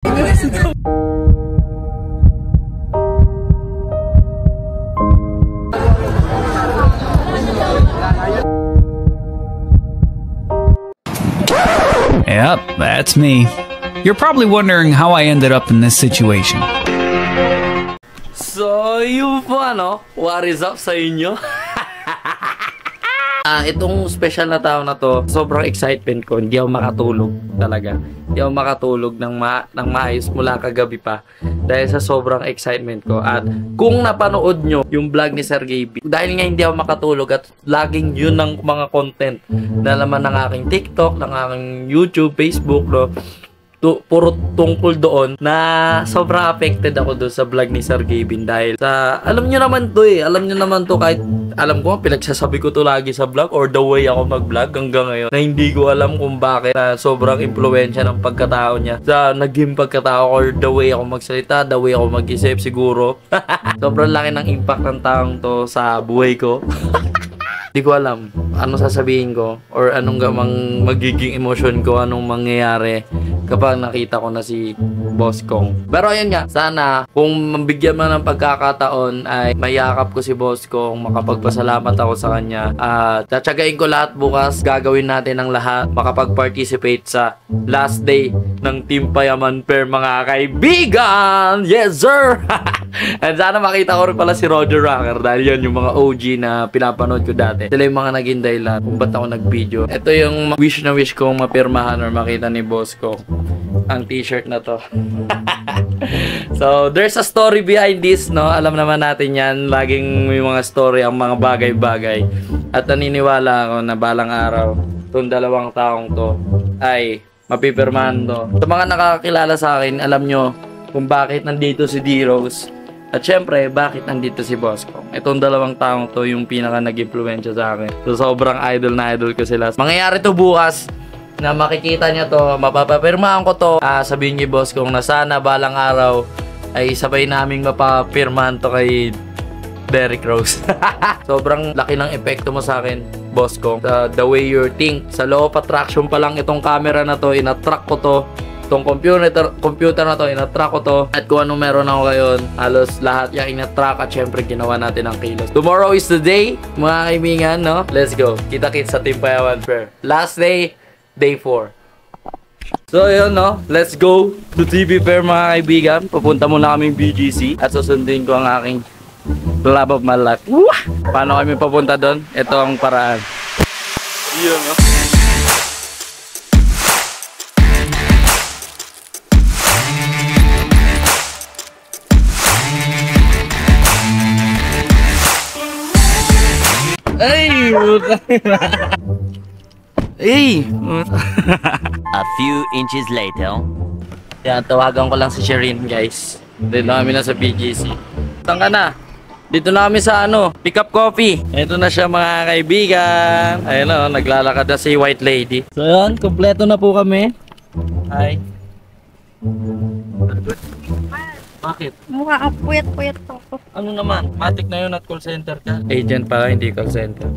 Yep, that's me. You're probably wondering how I ended up in this situation. So, yun po ano, what is up sa inyo? Itong special na tao na to, sobrang excitement ko, hindi ako makatulog talaga. Hindi ako makatulog ng maayos mula kagabi pa dahil sa sobrang excitement ko. At kung napanood nyo yung vlog ni Sergey B, dahil nga hindi ako makatulog at laging yun ng mga content na laman ng aking TikTok, ng aking YouTube, Facebook, no? Puro tungkol doon na sobrang affected ako doon sa vlog ni Sir Gavin dahil sa, alam nyo naman to alam nyo naman to kahit alam ko pinagsasabi ko to lagi sa vlog or the way ako mag-vlog hanggang ngayon na hindi ko alam kung bakit na sobrang impluwensya ng pagkatao niya sa naging pagkatao or the way ako magsalita, the way ako mag-isip siguro. Sobrang laki ng impact ng taong to sa buhay ko. Di ko alam anong sasabihin ko or anong gamang magiging emosyon ko, anong mangyayari kapag nakita ko na si Boss Kong. Pero ayun nga, sana kung mabigyan man ng pagkakataon ay mayakap ko si Boss Kong, makapagpasalamat ako sa kanya. Tatsagain ko lahat bukas, gagawin natin ang lahat, makapag-participate sa last day ng Team Payaman Pair mga kaibigan! Yes sir! And sana makita ko rin pala si Roger Rocker dahil yan yung mga OG na pinapanood ko dati. Sila yung mga naging dahilan kung ba't ako nag-video. Ito yung wish na wish kong mapirmahan or makita ni Boss ko. Ang t-shirt na to. So, there's a story behind this, no? Alam naman natin yan. Laging may mga story ang mga bagay-bagay. At naniniwala ako na balang araw, itong dalawang taong to ay mapipirmahan to. Sa mga nakakakilala sa akin, alam nyo kung bakit nandito si D-Rose. At syempre, bakit nandito si Boss Kong? Itong dalawang taong to yung pinaka nag-impluwensya sa akin. So, sobrang idol na idol ko sila. Mangyayari to bukas na makikita niya to, mapapapirmahan ko to. Sabihin ni Boss Kong na sana balang araw ay sabay naming mapapirmahan to kay Derrick Rose. Sobrang laki ng epekto mo sa akin, Boss Kong. The way you think. Sa law of attraction pa lang itong camera na to, in-attract ko to. Itong computer na to, in-attract ko to. At kung anong meron ako ngayon, halos lahat yung in-attract at syempre ginawa natin ang kilos. Tomorrow is the day, mga kaibigan, no? Let's go. Kita-kits sa Team Payaman Pair. Last day, day 4. So yun, no? Let's go to TV Pair mga kaibigan. Pupunta muna kaming BGC at susundin ko ang aking love of my life. Paano kami papunta doon? Ito ang paraan. Yun, no? Ay! Ay! A few inches later. Yan, tawagan ko lang si Sherin, guys. Dito na kami na sa BGC. Saan ka na? Dito na kami sa pick up coffee. Ito na siya mga kaibigan. Ayun o, naglalakad na si White Lady. So yun, kompleto na po kami. Hi. Bakit? Mukha ang puyat-puyat ako. Ano naman? Matik na yun at call center ka? Agent pala, hindi call center.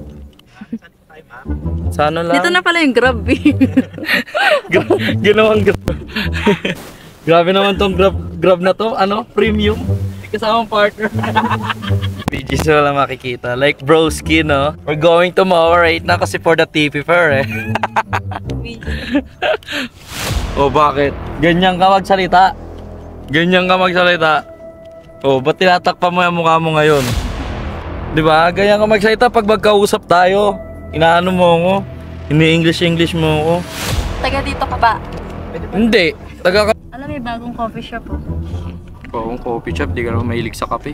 Sa ano lang? Dito na pala yung Grab. Ginawang Grab. Grabe naman tong Grab na to. Premium. Kasamang partner. BGC wala makikita. Like broski, no? We're going tomorrow right na kasi for the TV fair Oh, bakit? Ganyan ka magsalita. Ganyan ka magsalita. Oh, ba't tinatakpan mo yung mukha mo ngayon? Diba? Ganyan ka magsalita pag magkausap tayo. Inaano mo ako. Ini-English mo ako. Taga dito ka ba? Hindi. Alam, may bagong coffee shop oh. Bagong coffee shop, di ka naman mahilig sa kape.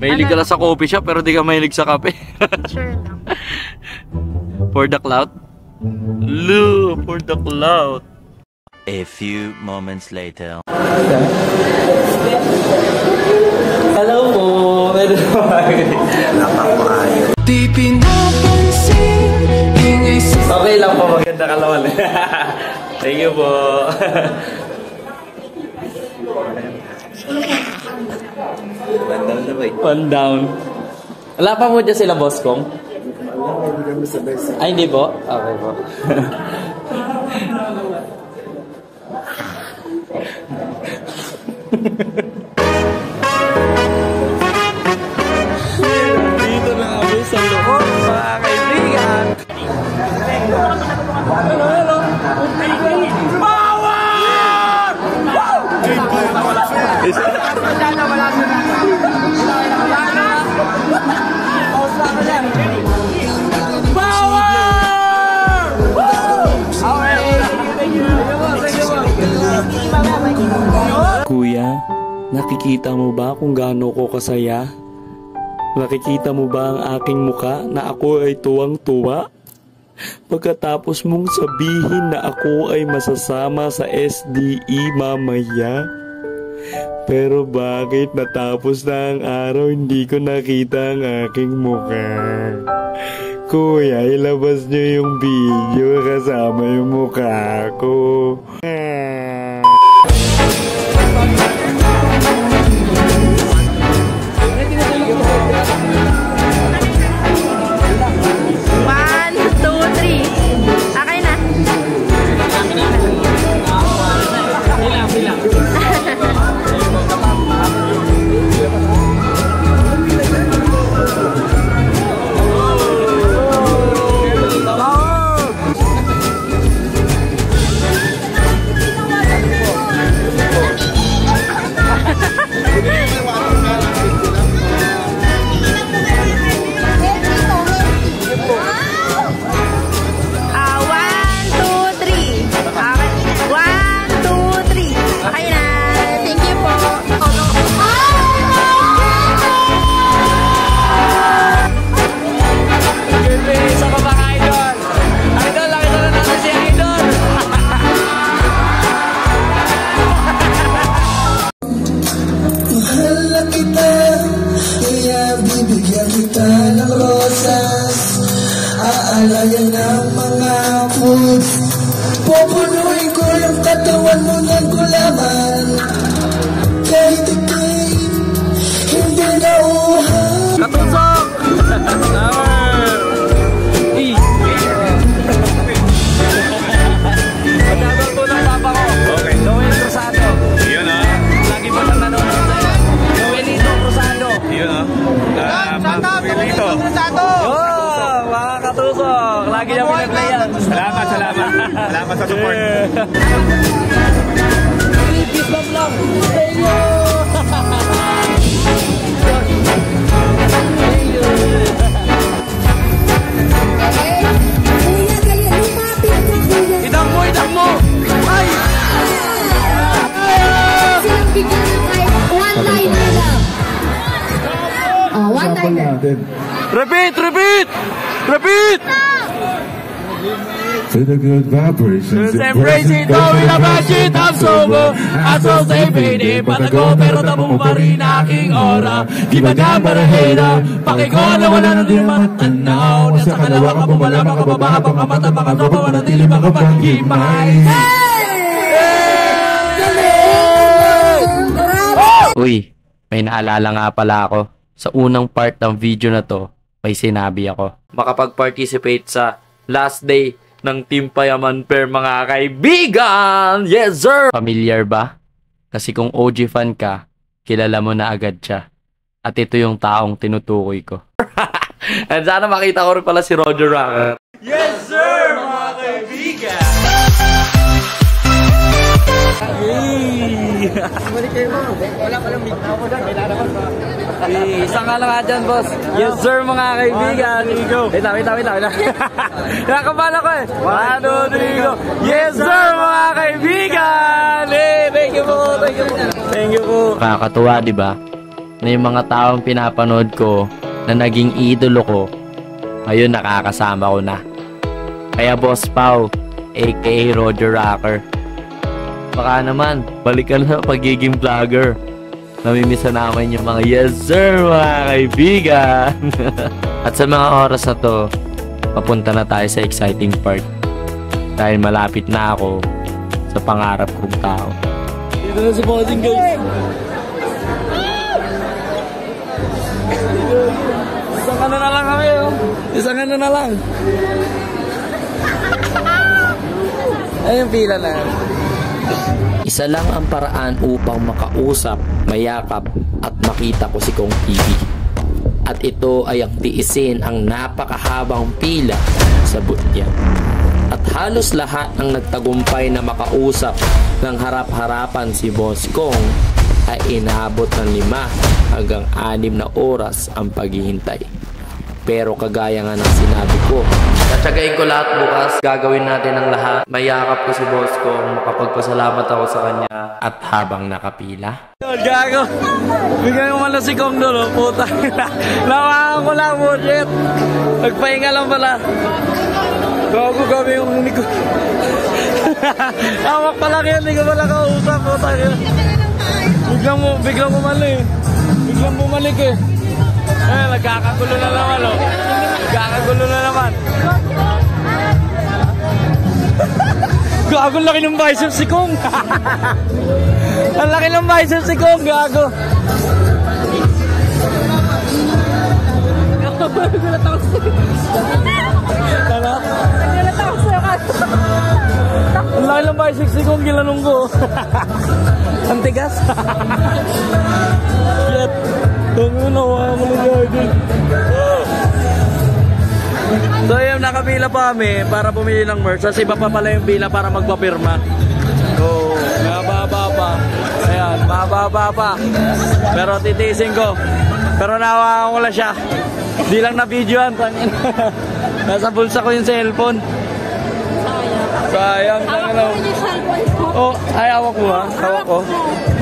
Mahilig ka lang sa coffee shop pero di ka mahilig sa kape. Sure lang. For the cloud? For the cloud. A few moments later. Hello po. Di pinapansin, ingay sa... Okay lang po, maganda kalawan. Thank you po. One down na ba? One down. Wala pa mo dyan sila, Boss Kong? Ay, hindi po? Okay po. Dito na kami sa loob, mga kaibigan. Kuya, nakikita mo ba kung gaano ko kasaya? Nakikita mo ba ang aking muka na ako ay tuwang-tuwa? Pagkatapos mong sabihin na ako ay masasama sa SDE mamaya. Pero bakit natapos na ang araw hindi ko nakita ang aking muka? Kuya, ilabas niyo yung video kasama yung mukha ko. Aalayan ng mga foods, pupunuin ko yung katawan mo ng gulaman. Kahit ikay hindi na uhang Katusok! Pagkabang ko ng papa ko. Okay. Noel Cruzado. Yun ah. Lagi pa lang nanonood sa'yo. Noelito Cruzado. Yun ah. Noelito. Mga katusok. Lagi niya pinaplayan. Salamat. Salamat sa support. Peace love lang. Thank you. Idang mo! Ay! Silang bigyan ng kahit one-liner lang. Oh, one-liner. Repeat! To the good vibrations, Embrace it, though we love my shit, I'm sober. I'm so safe, baby. Patago, pero tamo pa rin aking aura. Di ba nga marahera? Pakiko na wala na din matanaw. Nasa kalawa ka bumala, makababa ka bang mata, baka tropa, wala dili, baka pag-himay. Uy, may naalala nga pala ako. Sa unang part ng video na to, may sinabi ako. Makapag-participate sa last day ng Team Payaman Pair, mga kaibigan! Yes, sir! Familiar ba? Kasi kung OG fan ka, kilala mo na agad siya. At ito yung taong tinutukoy ko. And sana makita ko rin pala si Roger Rocker. Yes, sir! Mga kaibigan! Balik kayo mo. Wala palang mic na ako dyan. Kailangan ba? Isang ka lang nga dyan, boss. Yes, sir, mga kaibigan. Wait lang. Nakakabala ko eh. 1, 2, 3, go. Yes, sir, mga kaibigan. Thank you po. Nakakatuwa, di ba? Na yung mga taong pinapanood ko na naging idolo ko, ngayon nakakasama ko na. Kaya Boss Pao, aka Roger Rocker, baka naman, balikan na pagiging vlogger. Namimisa namin yung mga yes sir, mga kaibigan. At sa mga oras na to, papunta na tayo sa exciting part. Dahil malapit na ako sa pangarap kong tao. Dito na si Bossing, guys. Isang ano na lang kami, oh. Isang ano na lang. Ay, yung pila na. Isa lang ang paraan upang makausap, mayakap at makita ko si Kong TV. At ito ay ang tiisin ang napakahabang pila sa booth-yan. At halos lahat ng nagtagumpay na makausap ng harap-harapan si Boss Kong ay inabot ng 5 hanggang 6 na oras ang paghihintay. Pero kagaya nga ng sinabi ko, Tatsagain ko lahat bukas. Gagawin natin ang lahat. Mayakap ko si Boss Kong. Makapagpasalamat ako sa kanya. at habang nakapila, Gago. Bigay mo man lang si Kong doon, oh. Puta. Nawakan ko lang, bullshit. Nagpahinga lang pala. Gago kami yung unico. Hawak pa lang yun, hindi ko pala kausap. Puta. Biglang bumalik. Biglang bumalik eh. Nagkakagulo na naman, oh. Nagkakagulo na naman. Gago, laki ng biceps si Kong. Ang laki ng biceps si Kong, gago. Nagulat ako sa'yo. Ano? Nagulat ako sa'yo kasi. Ang laki ng biceps si Kong, gilanong ko. Ang tigas. Shit. Tungo na, wala mo lang gagawin. So yun, nakapila pa kami para bumili ng merch. Kasi iba pa pala yung pila para magpapirma. So, mababa pa. Ayan, mababa pa. Pero titiisin ko. Pero nawakan ko lang siya. Di lang na-videoan. Nasa bulsa ko yung cellphone. Sayang. Hawak mo yung cellphone ko. Oh, ay, hawak mo ha? Hawak ko.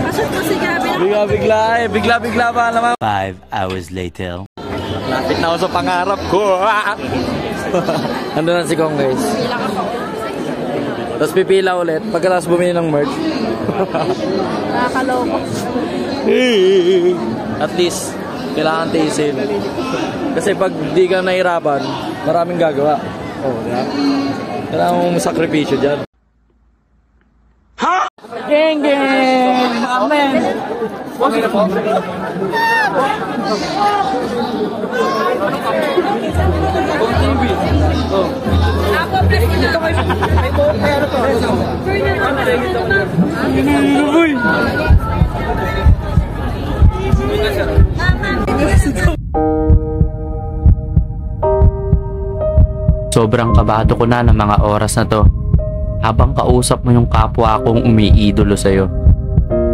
Masot mo si Gabi. Bigla-bigla eh. Bigla-bigla pa naman. 5 hours later. Lapit na ako sa pangarap ko. Ando na si Kong, guys. Tapos pipila ulit pagkatapos bumili ng merch. Nakakaloko. At least, kailangan tiisin. Kasi pag di ka nahirapan, maraming gagawa. Oh, diba? Kailangan mong sakripisyo dyan. Ha? Geng, geng! Amen! Okay na po. sobrang kabado ko na ng mga oras na to habang kausap mo yung kapwa kong umiidolo sa'yo.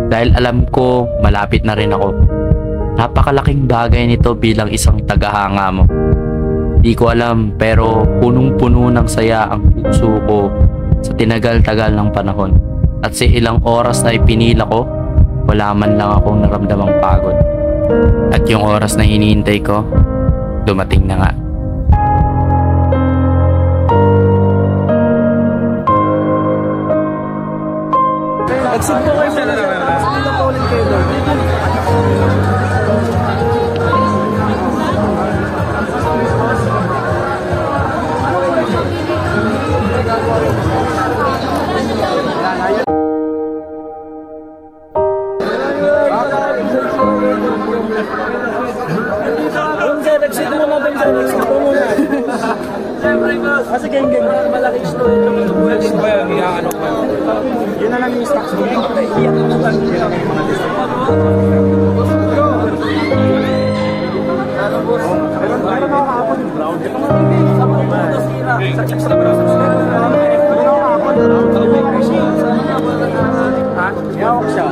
Dahil alam ko malapit na rin ako. Napakalaking bagay nito bilang isang tagahanga mo. Di ko alam pero punong-puno ng saya ang puso ko sa tinagal-tagal ng panahon. At sa ilang oras na ipinila ko, wala man lang akong naramdamang pagod. At yung oras na hinihintay ko, dumating na nga. Exit po kayo sa naman. Hindi na po ulit kayo doon. Exit mo na din dyan. Exit mo muna. Kasi geng-geng. Malaking story. Yun na lang yung stocks mo. Iyak mo lang. Yun lang yung mga discount. Meron ako kahapon yung brown. Sa checks na brown. Meron ako kahapon. Ha? Yawak siya.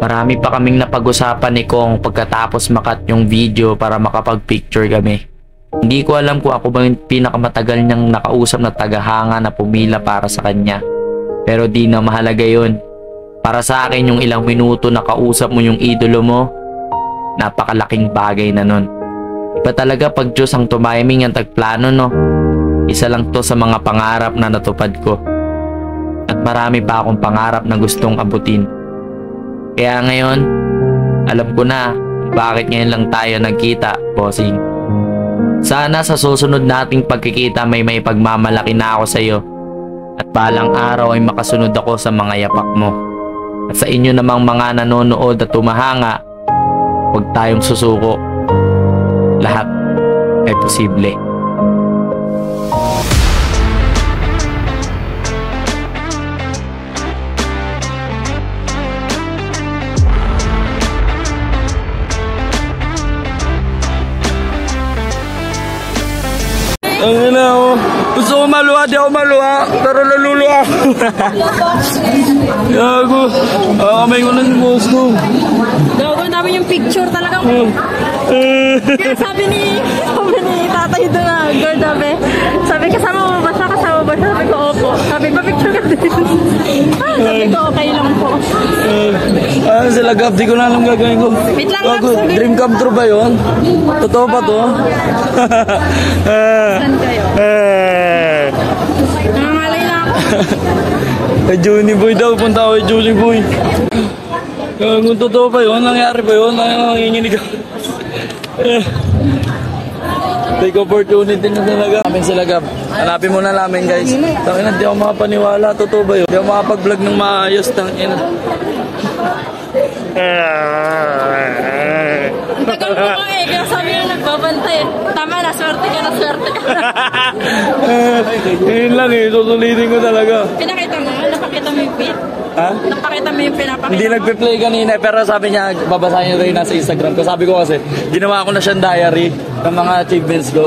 Marami pa kaming napag-usapan ni Kong pagkatapos makat yung video para makapag-picture kami. Hindi ko alam kung ako ba yung pinakamatagal niyang nakausap na tagahanga na pumila para sa kanya. Pero di na mahalaga yun. Para sa akin yung ilang minuto na kausap mo yung idolo mo, napakalaking bagay na nun. Iba talaga pag Diyos ang tumiming ang tagplano, no? Isa lang to sa mga pangarap na natupad ko. At marami pa akong pangarap na gustong abutin. Kaya ngayon, alam ko na bakit ngayon lang tayo nagkita, bossing. Sana sa susunod nating pagkikita may pagmamalaki na ako sa iyo At balang araw ay makasunod ako sa mga yapak mo. At sa inyo namang mga nanonood at tumahanga, huwag tayong susuko. Lahat ay posible. Ang ina oh. Gusto ko maluwa, di ako maluwa. Pero naluluwa ako. Gago. Kamay ko na si boss ko. Gago namin yung picture talaga. Kaya sabi ni tatay doon na, girl dabi. Sabi kasama mo ba siya? Kasama ba siya? Sabi ko opo. Sabi ba picture ka din? Sabi ko okay lang po. Sila Gab, di ko na alam gagawin ko. Wait lang, Gago, Gab, dream come true ba yun? Totoo ba to? Saan kayo? Nangangalay na ako. Kay Juni Boy daw, punta ako kay Juni Boy. Kung totoo ba yun, nangyari ba yun, nanginginig ako. Take opportunity na talaga. Namin sila Gab. Hanapin muna namin guys. Tangina, di ako makapaniwala. Totoo ba yun? Di ako makapag-vlog ng maayos. Tangina. Tagal mo ko eh. Kaya sabi yung nagbabantay. Tama na, swerte ka na, swerte ka. Yun lang eh. Susulitin ko talaga. Pinakita mo? Napakita mo yung feed? Ha? Napakita mo yung pinapakita Hindi mo? nagpe-play kanina pero sabi niya babasahin niya rin nasa Instagram ko. Sabi ko kasi ginawa ko na siyang diary ng mga achievements ko.